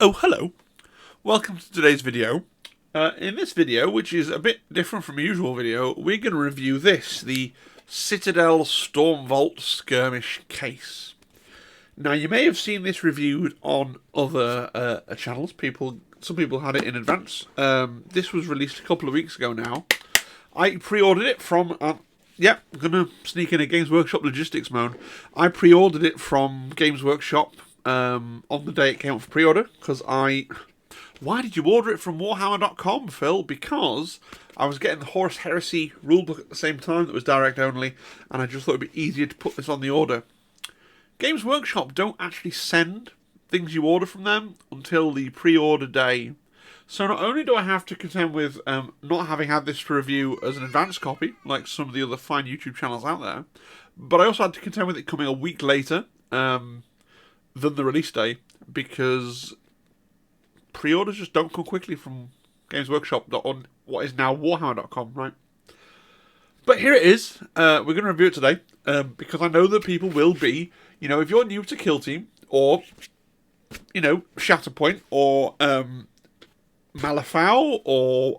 Oh, hello. Welcome to today's video. In this video, which is a bit different from a usual video, we're going to review this, the Citadel Stormvault Skirmish Case. Now, you may have seen this reviewed on other channels. Some people had it in advance. This was released a couple of weeks ago now. I pre-ordered it from... I'm going to sneak in a Games Workshop logistics mode. I pre-ordered it from Games Workshop on the day it came out for pre-order, because Why did you order it from Warhammer.com, Phil? Because I was getting the Horus Heresy rulebook at the same time that was direct only, and I just thought it'd be easier to put this on the order. Games Workshop don't actually send things you order from them until the pre-order day. So not only do I have to contend with not having had this to review as an advanced copy, like some of the other fine YouTube channels out there, but I also had to contend with it coming a week later than the release day, because pre-orders just don't come quickly from Games Workshop on what is now Warhammer.com, right? But here it is. We're going to review it today because I know that people will be, if you're new to Kill Team or, Shatterpoint or Malifaux or,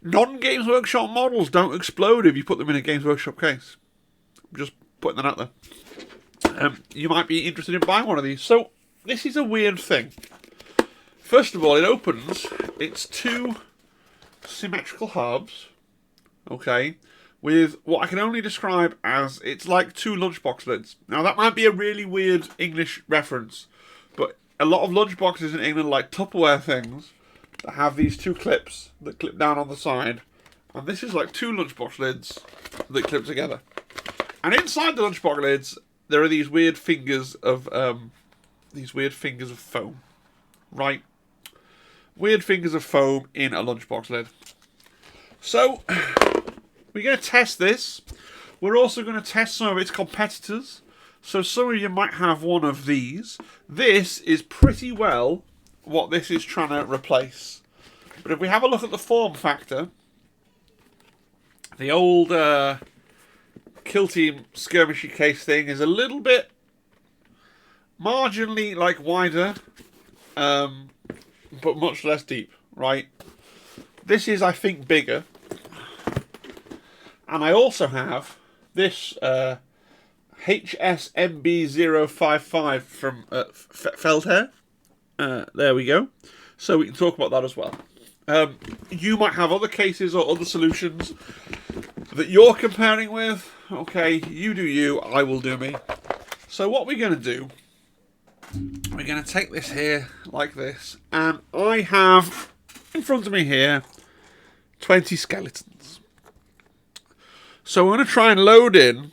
non-Games Workshop models don't explode if you put them in a Games Workshop case. I'm just putting that out there. You might be interested in buying one of these. So, this is a weird thing. First of all, it opens, it's two symmetrical halves, okay, with what I can only describe as, it's like two lunchbox lids. Now, that might be a really weird English reference, but a lot of lunchboxes in England, like Tupperware things, that have these two clips that clip down on the side, and this is like two lunchbox lids that clip together. And inside the lunchbox lids, there are these weird fingers of foam, right? Weird fingers of foam in a lunchbox lid. So, we're going to test this. We're also going to test some of its competitors. So some of you might have one of these. This is pretty well what this is trying to replace. But if we have a look at the form factor, the old Kill Team Skirmish Case thing is a little bit marginally wider, but much less deep, right? This is, I think, bigger. And I also have this HSMB055 from Feldherr. There we go. So we can talk about that as well. You might have other cases or other solutions that you're comparing with. Okay, you do you, I will do me. So what we're going to do, we're going to take this here like this, and I have in front of me here 20 skeletons. So we're going to try and load in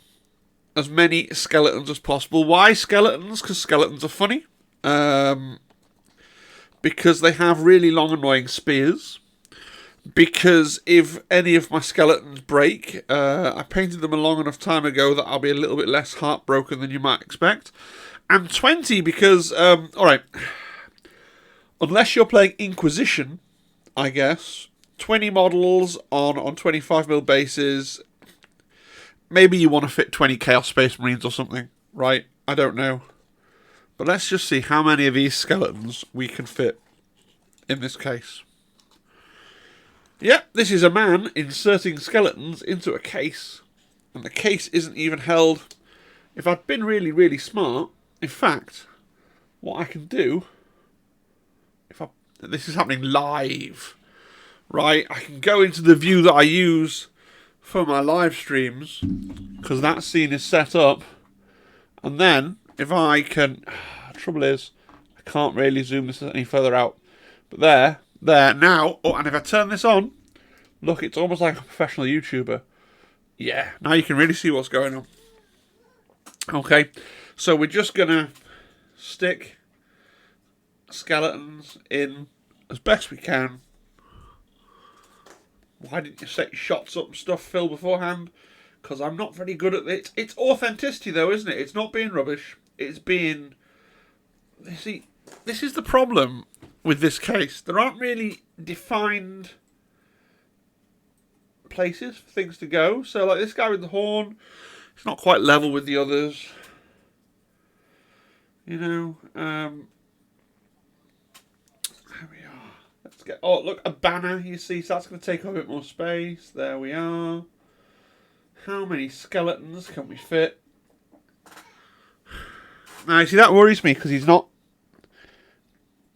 as many skeletons as possible. Why skeletons? Because skeletons are funny. Because they have really long annoying spears. Because if any of my skeletons break, I painted them a long enough time ago that I'll be a little bit less heartbroken than you might expect. And 20 because, alright, unless you're playing Inquisition, I guess, 20 models on 25mm bases, maybe you want to fit 20 Chaos Space Marines or something, right? I don't know. But let's just see how many of these skeletons we can fit in this case. Yep, this is a man inserting skeletons into a case, and the case isn't even held. If I'd been really, really smart, in fact, what I can do, this is happening live, right? I can go into the view that I use for my live streams, because that scene is set up, and then if I can, trouble is, I can't really zoom this any further out, but there, now, oh, and if I turn this on, look, it's almost like a professional YouTuber. Yeah, now you can really see what's going on. Okay, so we're just going to stick skeletons in as best we can. Why didn't you set your shots up and stuff, Phil, beforehand? Because I'm not very good at it. It's authenticity, though, isn't it? It's not being rubbish. It's being... See, this is the problem with this case. There aren't really defined places for things to go. So, like this guy with the horn, it's not quite level with the others. get... Oh, look, a banner, you see, so that's going to take up a bit more space. There we are. How many skeletons can we fit? Now, you see, that worries me, because he's not...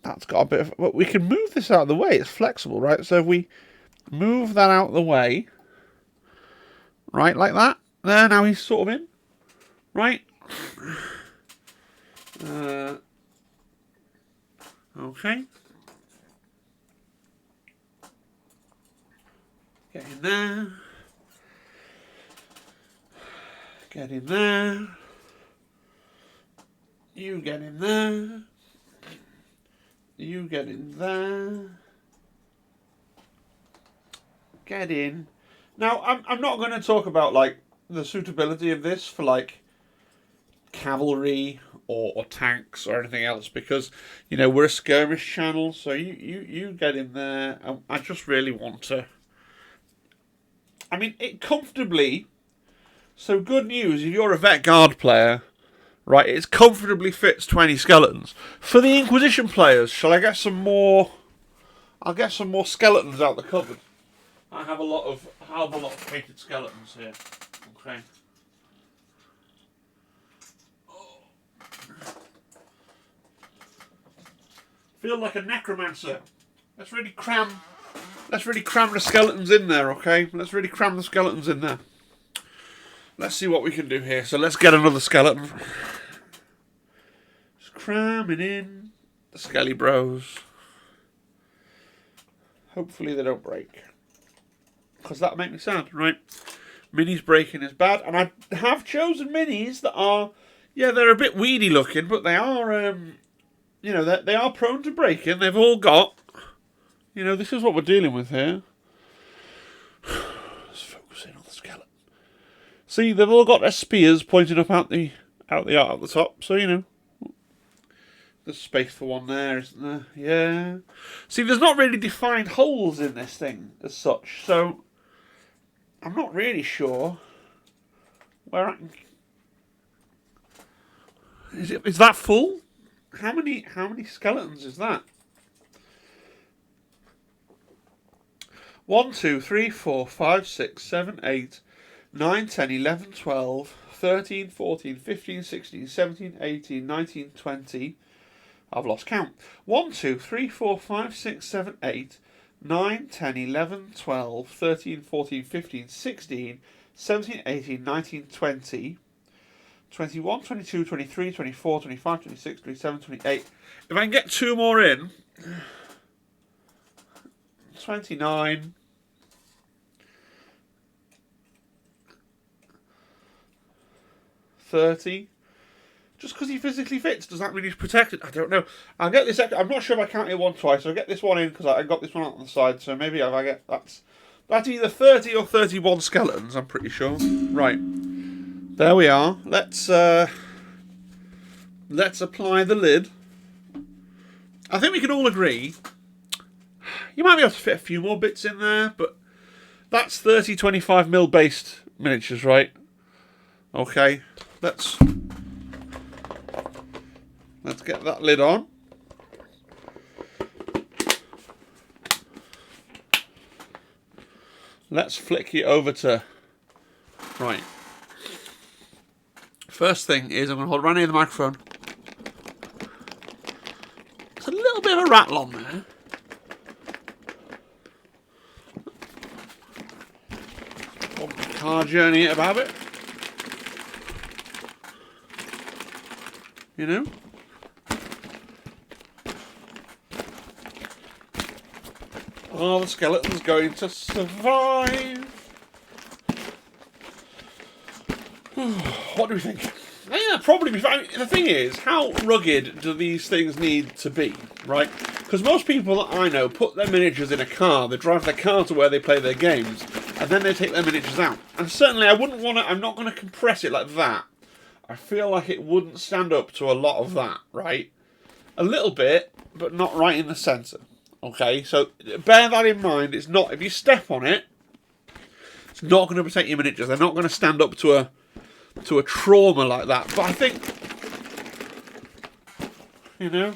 That's got a bit of... Well, we can move this out of the way. It's flexible, right? So if we move that out of the way, right, like that. There, now he's sort of in. Right? Okay. Get in there. Get in there. You get in there. You get in there. Get in. Now, I'm not going to talk about, like, the suitability of this for, like, cavalry or tanks or anything else, because, you know, we're a skirmish channel, so you get in there. I just really want to... I mean, it comfortably... So, good news, if you're a Vet Guard player... Right, it comfortably fits 20 skeletons. For the Inquisition players, shall I get some more... I'll get some more skeletons out the cupboard. I have a lot of painted skeletons here. Okay. Feel like a necromancer. Let's really cram the skeletons in there, okay? Let's really cram the skeletons in there. Let's see what we can do here. So let's get another skeleton. Just cramming in the skelly bros. Hopefully they don't break. Because that'll make me sad, right? Minis breaking is bad. And I have chosen minis that are... Yeah, they're a bit weedy looking, but they are... you know, they are prone to breaking. They've all got... You know, this is what we're dealing with here. Let's focus in on the skeleton. See, they've all got their spears pointing up out the top. So, you know, there's space for one there, isn't there? Yeah. See, there's not really defined holes in this thing as such. So, I'm not really sure where I can... Is that full? How many skeletons is that? 1, 2, 3, 4, 5, 6, 7, 8, 9, 10, 11, 12, 13, 14, 15, 16, 17, 18, 19, 20. I've lost count. 1, 2, 3, 4, 5, 6, 7, 8, 9, 10, 11, 12, 13, 14, 15, 16, 17, 18, 19, 20, 21, 22, 23, 24, 25, 26, 27, 28. If I can get 2 more in, 29, 30. Just because he physically fits, does that mean he's protected? I don't know. I'll get this. I'm not sure if I counted one twice. So I'll get this one in because I got this one out on the side. So maybe if I get that's either 30 or 31 skeletons. I'm pretty sure. Right, there we are. Let's apply the lid. I think we can all agree. You might be able to fit a few more bits in there, but that's 30 25mm based miniatures, right? Okay, let's get that lid on. Let's flick it over to... Right. First thing is I'm going to hold right near the microphone. There's a little bit of a rattle on there. Car journey about it. You know? Are the skeletons going to survive? What do we think? Yeah, probably be fine. The thing is, how rugged do these things need to be, right? Because most people that I know put their miniatures in a car, they drive their car to where they play their games, and then they take their miniatures out. And certainly I wouldn't want to, I'm not going to compress it like that. I feel like it wouldn't stand up to a lot of that, right? A little bit, but not right in the centre. Okay, so bear that in mind. It's not, if you step on it, it's not going to protect your miniatures. They're not going to stand up to a trauma like that. But I think, you know,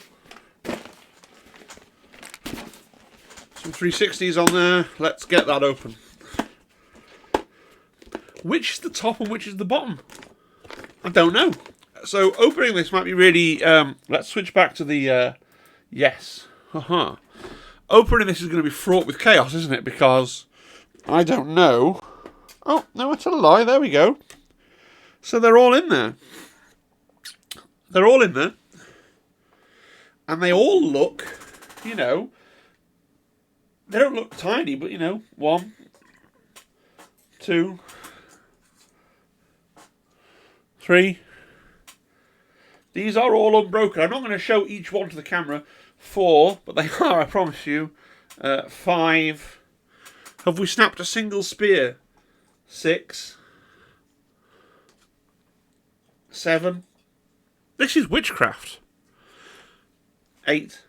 Some 360s on there. Let's get that open. Which is the top and which is the bottom? I don't know. So opening this might be really... let's switch back to the... yes. Haha. Opening this is going to be fraught with chaos, isn't it? Because I don't know. Oh, no, it's a lie. There we go. So they're all in there. They're all in there. And they all look, you know, they don't look tiny, but, you know, 1, 2, 3. These are all unbroken. I'm not going to show each one to the camera. 4, but they are, I promise you. 5. Have we snapped a single spear? 6. 7. This is witchcraft. 8.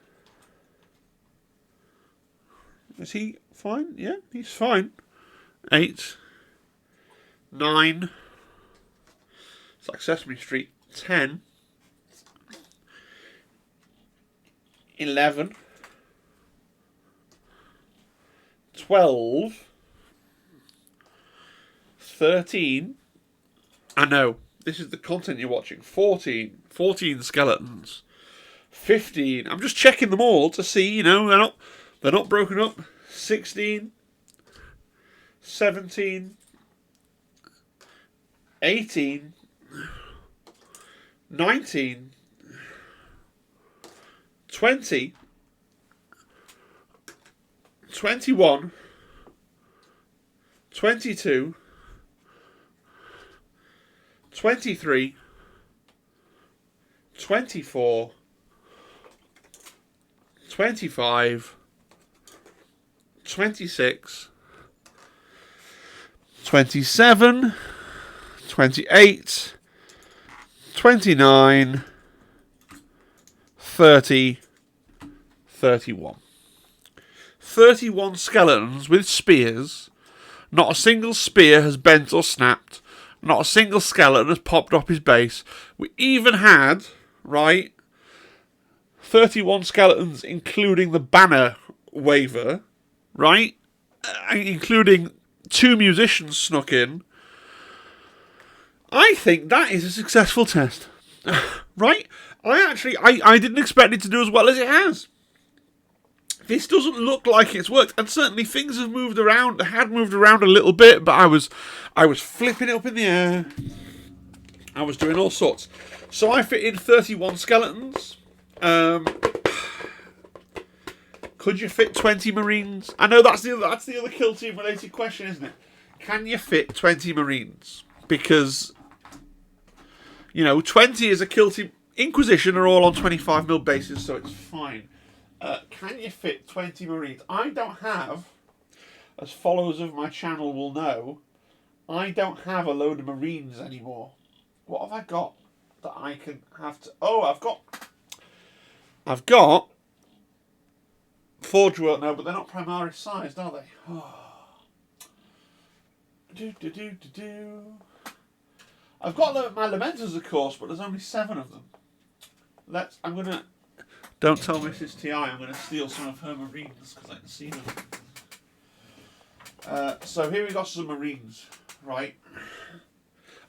Is he fine? Yeah, he's fine. 8. 9. It's like Sesame Street. 10. 11. 12. 13. I know. This is the content you're watching. 14. 14 skeletons. 15. I'm just checking them all to see, you know, they're not broken up. 16. 17. 18. 19. 20. 21. 22. 23. 24. 25. 26. 27. 28. 29. 30. 31. 31 skeletons with spears. Not a single spear has bent or snapped. Not a single skeleton has popped off his base. We even had, right, 31 skeletons including the banner waver, right? Including 2 musicians snuck in. I think that is a successful test. Right? I didn't expect it to do as well as it has. This doesn't look like it's worked, and certainly things have moved around. They had moved around a little bit, but I was flipping it up in the air. I was doing all sorts. So I fit in 31 skeletons. Could you fit 20 marines? I know that's the other kill team related question, isn't it? Can you fit 20 marines? Because, you know, 20 is a kill team. Inquisition are all on 25mm bases, so it's fine. Can you fit 20 marines? I don't have, as followers of my channel will know, I don't have a load of marines anymore. What have I got that I can have to... Oh, I've got Forge World now, but they're not Primaris sized, are they? Oh. I've got my Lamenters, of course, but there's only 7 of them. I'm going to... Don't tell Mrs. T.I. I'm going to steal some of her marines because I can see them. So here we got some marines, right?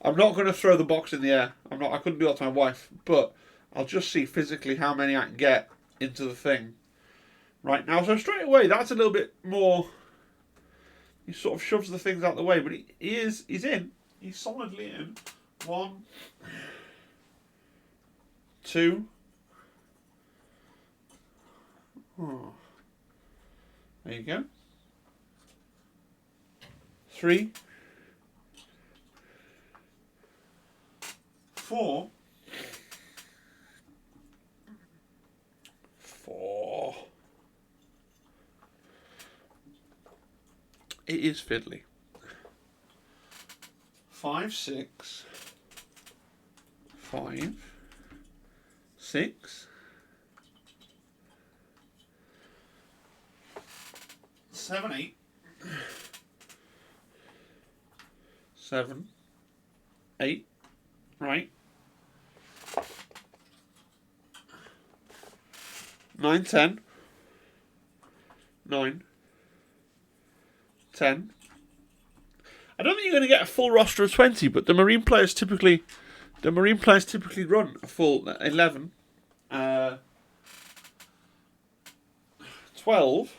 I'm not going to throw the box in the air. I couldn't do that to my wife, but I'll just see physically how many I can get into the thing. Right now, so straight away, that's a little bit more... He sort of shoves the things out the way, but he's in. He's solidly in. 1, 2... Oh. There you go. 3, 4. 4. It is fiddly. 5, 6. 5, 6. 7, 8. 7, 8. Right. 9, 10. 9. 10. I don't think you're going to get a full roster of 20, but the Marine players typically run a full 11, 12,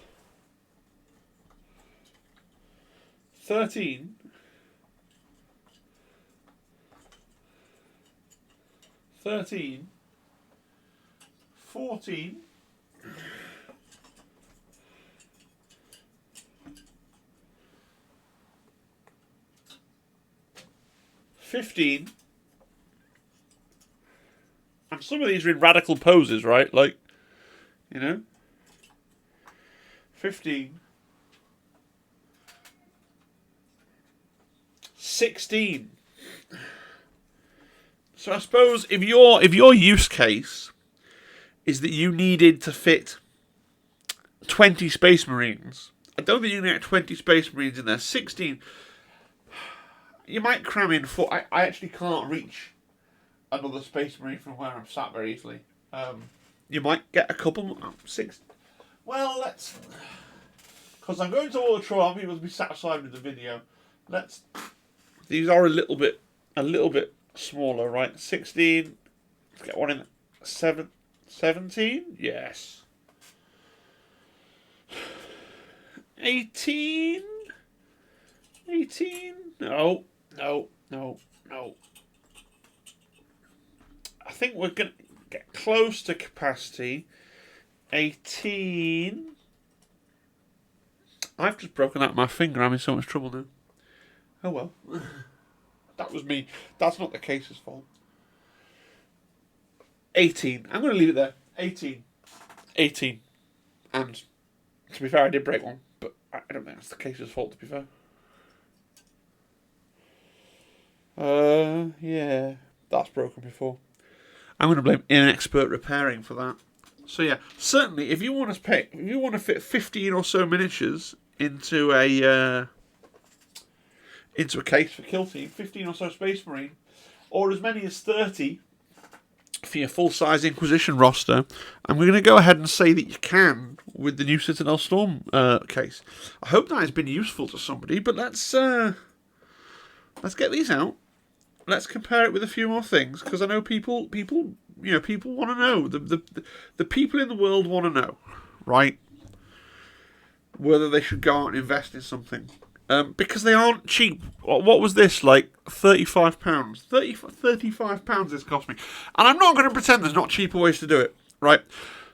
13, 14, 15, and some of these are in radical poses, right? Like, you know, 15, 16. So I suppose if your use case is that you needed to fit 20 Space Marines, I don't think you're going to get 20 Space Marines in there. 16. You might cram in 4. I actually can't reach another Space Marine from where I'm sat very easily. You might get a couple. 6. Well, let's... Because I'm going to all the troll, I want people to be satisfied with the video. Let's... These are a little bit smaller, right? 16. Let's get one in 17. Yes. 18. 18. No. I think we're going to get close to capacity. 18. I've just broken out my finger. I'm in so much trouble now. Oh well. That was me. That's not the case's fault. 18. I'm going to leave it there. 18. 18. And to be fair, I did break one, but I don't think that's the case's fault, to be fair. Yeah, that's broken before. I'm going to blame inexpert repairing for that. So yeah, certainly if you want to fit 15 or so miniatures into a case for Kill Team, 15 or so Space Marine, or as many as 30 for your full-size Inquisition roster, I'm going to go ahead and say that you can with the new Citadel Storm case. I hope that has been useful to somebody, but let's get these out. Let's compare it with a few more things, because I know people want to know. The people in the world want to know, right? Whether they should go out and invest in something. Because they aren't cheap. What was this, like £35? £35 this cost me. And I'm not going to pretend there's not cheaper ways to do it, right?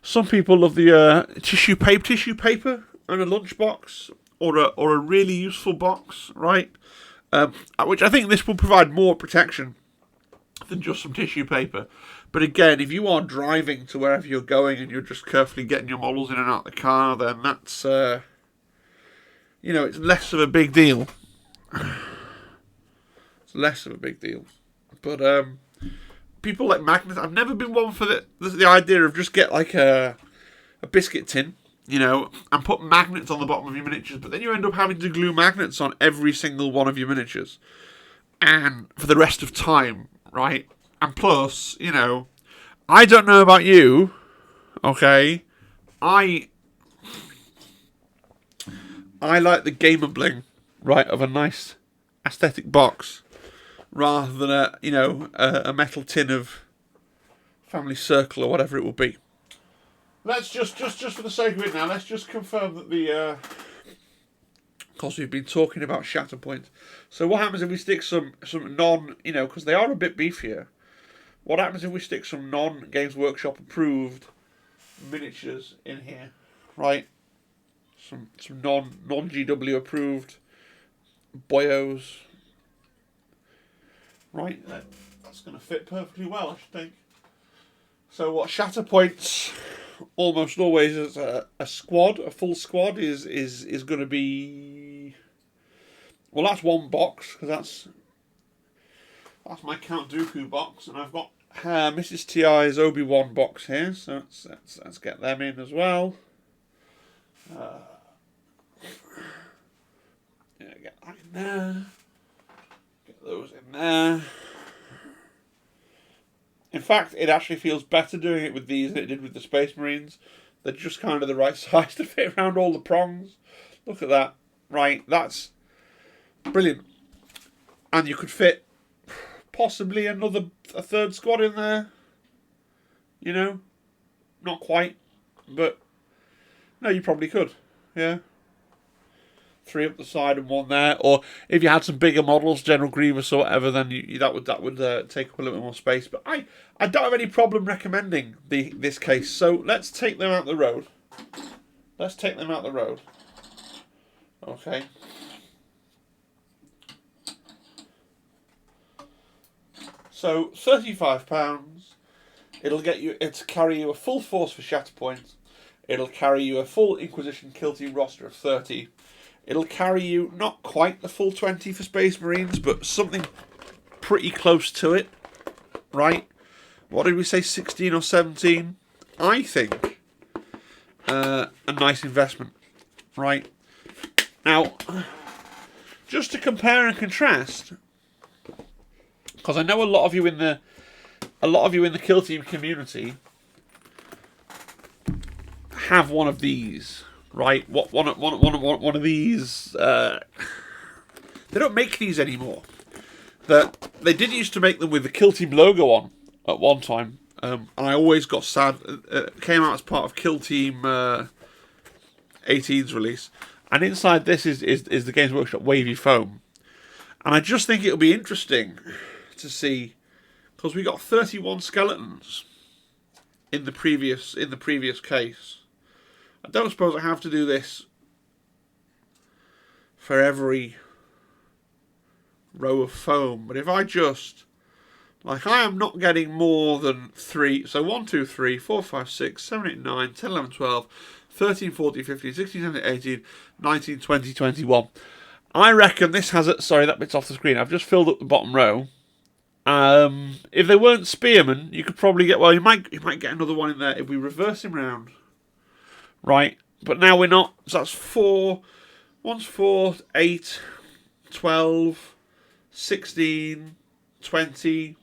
Some people love the tissue paper and a lunchbox, or a really useful box, right? Which I think this will provide more protection than just some tissue paper. But again, if you are driving to wherever you're going and you're just carefully getting your models in and out of the car, then that's, it's less of a big deal. It's less of a big deal. But people like magnets. I've never been one for the idea of just get like a biscuit tin, and put magnets on the bottom of your miniatures, but then you end up having to glue magnets on every single one of your miniatures, and for the rest of time, right? And plus, I don't know about you, okay? I like the gamer bling, right, of a nice aesthetic box, rather than a metal tin of Family Circle or whatever it will be. Let's just for the sake of it now, let's just confirm that because we've been talking about Shatterpoint. So what happens if we stick some non, because they are a bit beefier. What happens if we stick some non-Games Workshop approved miniatures in here, right? Some non-GW approved boyos, right? That's going to fit perfectly well, I should think. So what Shatterpoints almost always is a full squad is going to be, well, that's one box, because that's my Count Dooku box, and I've got Mrs. TI's Obi-Wan box here, so let's get them in as well. Get that in there. Get those in there. In fact, it actually feels better doing it with these than it did with the Space Marines. They're just kind of the right size to fit around all the prongs. Look at that. right? That's brilliant. And you could fit possibly a third squad in there. You know, not quite, but no, you probably could. Yeah. 3 up the side and 1 there, or if you had some bigger models, General Grievous or whatever, then that would take up a little bit more space. But I don't have any problem recommending this case. So let's take them out the road. Okay. So £35. It'll carry you a full force for Shatterpoint. It'll carry you a full Inquisition kill team roster of 30. It'll carry you not quite the full 20 for Space Marines, but something pretty close to it, right? What did we say, 16 or 17? I think a nice investment, right? Now, just to compare and contrast, because I know a lot of you in the kill team community have one of these. Right, one of these. They don't make these anymore. They did used to make them with the Kill Team logo on at one time, and I always got sad. It came out as part of Kill Team 18's release, and inside this is the Games Workshop wavy foam, and I just think it'll be interesting to see, because we got 31 skeletons in the previous case. I don't suppose I have to do this for every row of foam, but if I just, like, I am not getting more than 3, so 1, 2, 3, 4, 5, 6, 7, 8, 9, 10, 11, 12, 13, 14, 15, 16, 17, 18, 19, 20, 21. I reckon this has it. Sorry, that bit's off the screen. I've just filled up the bottom row. If they weren't spearmen, you could probably get, well, you might get another one in there if we reverse him round. Right, but now we're not. So that's 4, 1's 4, 8, 12, 16, 20,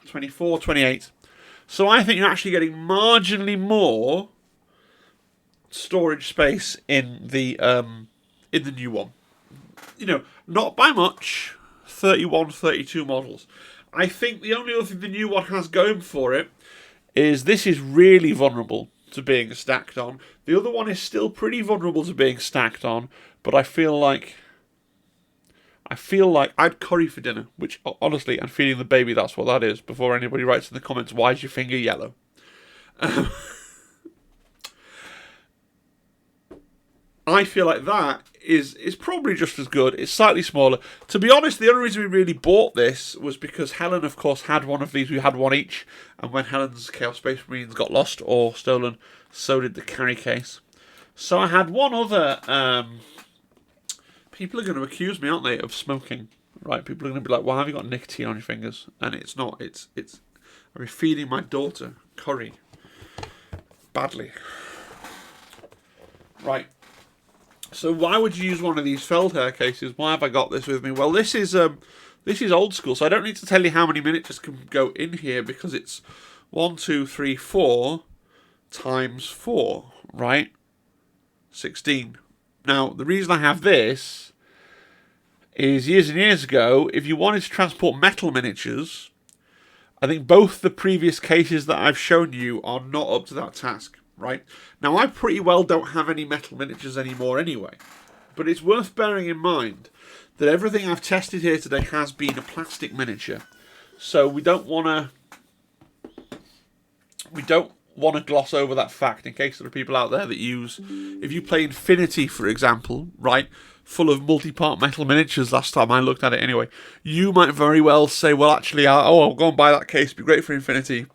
24, 28. So I think you're actually getting marginally more storage space in the new one. You know, not by much. 31, 32 models. I think the only other thing the new one has going for it is this is really vulnerable to being stacked on. The other one is still pretty vulnerable to being stacked on, but I feel like I'd curry for dinner, which honestly, I'm feeding the baby, that's what that is, before anybody writes in the comments, why is your finger yellow? I feel like that is probably just as good. It's slightly smaller. To be honest, the only reason we really bought this was because Helen, of course, had one of these. We had one each, and when Helen's Chaos Space Marines got lost or stolen, so did the carry case. So I had one other. People are going to accuse me, aren't they, of smoking? Right? People are going to be like, "Well, have you got nicotine on your fingers?" And it's not. It's. I'm feeding my daughter curry badly. Right. So why would you use one of these Feldherr cases? Why have I got this with me? Well, this is old school, so I don't need to tell you how many miniatures can go in here because it's 1, 2, 3, 4 times 4, right? 16. Now, the reason I have this is years and years ago, if you wanted to transport metal miniatures, I think both the previous cases that I've shown you are not up to that task. Right? Now, I pretty well don't have any metal miniatures anymore anyway, but it's worth bearing in mind that everything I've tested here today has been a plastic miniature, so we don't want to gloss over that fact in case there are people out there that use, if you play Infinity, for example, right, full of multi-part metal miniatures last time I looked at it anyway, you might very well say, well, actually, I'll go and buy that case, it'd be great for Infinity.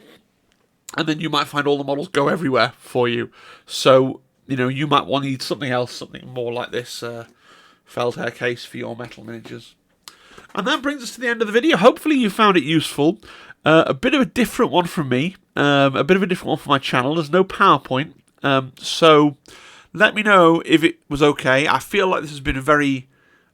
And then you might find all the models go everywhere for you. So, you know, you might want to need something else, something more like this Feldherr case for your metal miniatures. And that brings us to the end of the video. Hopefully you found it useful. A bit of a different one from me. A bit of a different one for my channel. There's no PowerPoint. So let me know if it was okay. I feel like this has been a very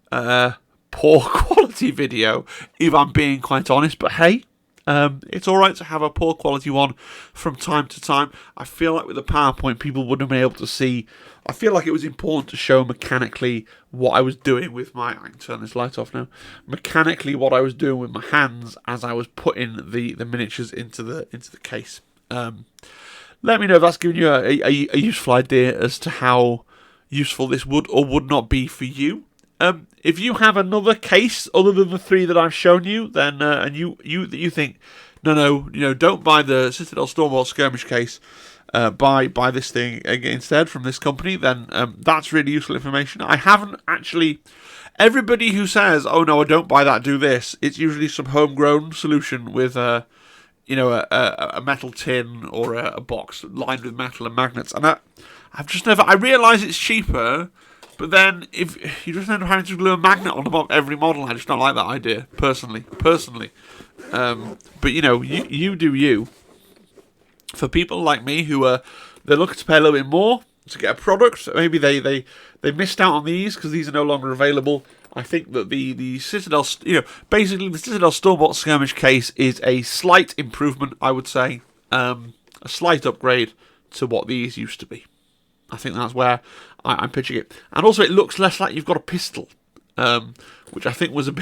poor quality video, if I'm being quite honest. But hey, It's alright to have a poor quality one from time to time. I feel like with the PowerPoint, people wouldn't have been able to see. I feel like it was important to show mechanically what I was doing with my. I can turn this light off now. Mechanically, what I was doing with my hands as I was putting the miniatures into the case. Let me know if that's giving you a useful idea as to how useful this would or would not be for you. If you have another case other than the 3 that I've shown you, then and you think no, don't buy the Citadel Stormvault Skirmish Case, buy this thing instead from this company, then that's really useful information. I haven't actually. Everybody who says, "Oh no, I don't buy that, do this," it's usually some homegrown solution with a metal tin or a box lined with metal and magnets, and I've just never. I realise it's cheaper. But then, if you just end up having to glue a magnet on the bottom of every model, I just don't like that idea, personally. But, you do you. For people like me who they're looking to pay a little bit more to get a product, maybe they missed out on these because these are no longer available. I think that the Citadel, basically the Citadel Stormvault Skirmish Case is a slight improvement, I would say. A slight upgrade to what these used to be. I think that's where I'm pitching it. And also it looks less like you've got a pistol, which I think was a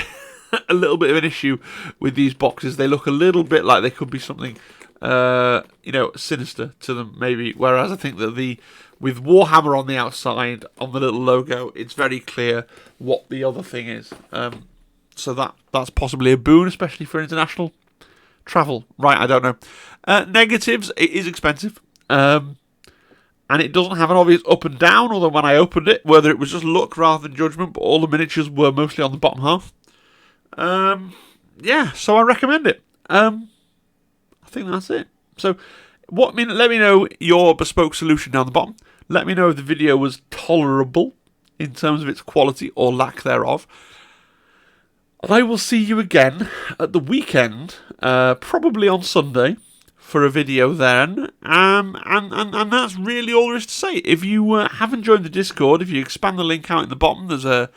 little bit of an issue with these boxes. They look a little bit like they could be something, sinister to them, maybe. Whereas I think that with Warhammer on the outside, on the little logo, it's very clear what the other thing is. So that's possibly a boon, especially for international travel. Right, I don't know. Negatives, it is expensive. And it doesn't have an obvious up and down, although when I opened it, whether it was just luck rather than judgment, but all the miniatures were mostly on the bottom half. So I recommend it. I think that's it. So, let me know your bespoke solution down the bottom. Let me know if the video was tolerable in terms of its quality or lack thereof. I will see you again at the weekend, probably on Sunday, for a video then, and that's really all there is to say. If you haven't joined the Discord, if you expand the link out in the bottom, there's a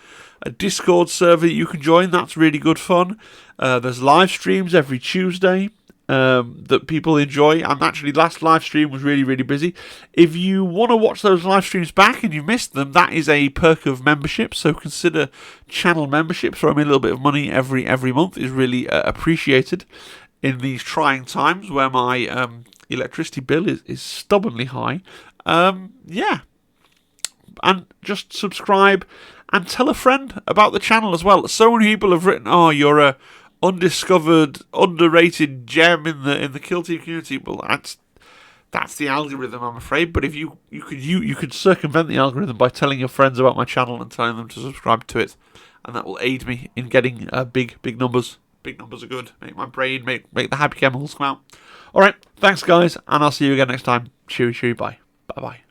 Discord server that you can join. That's really good fun. There's live streams every Tuesday that people enjoy, and actually last live stream was really, really busy. If you want to watch those live streams back and you missed them, that is a perk of membership, so consider channel membership. Throw me a little bit of money every month is really appreciated in these trying times where my electricity bill is stubbornly high. And just subscribe and tell a friend about the channel as well. So many people have written, "Oh, you're a undiscovered, underrated gem in the Kill Team community." Well, that's the algorithm, I'm afraid. But if you could circumvent the algorithm by telling your friends about my channel and telling them to subscribe to it, and that will aid me in getting big numbers. Big numbers are good. Make my brain, make the happy chemicals come out. All right, thanks guys, and I'll see you again next time. Cheery, bye. Bye-bye.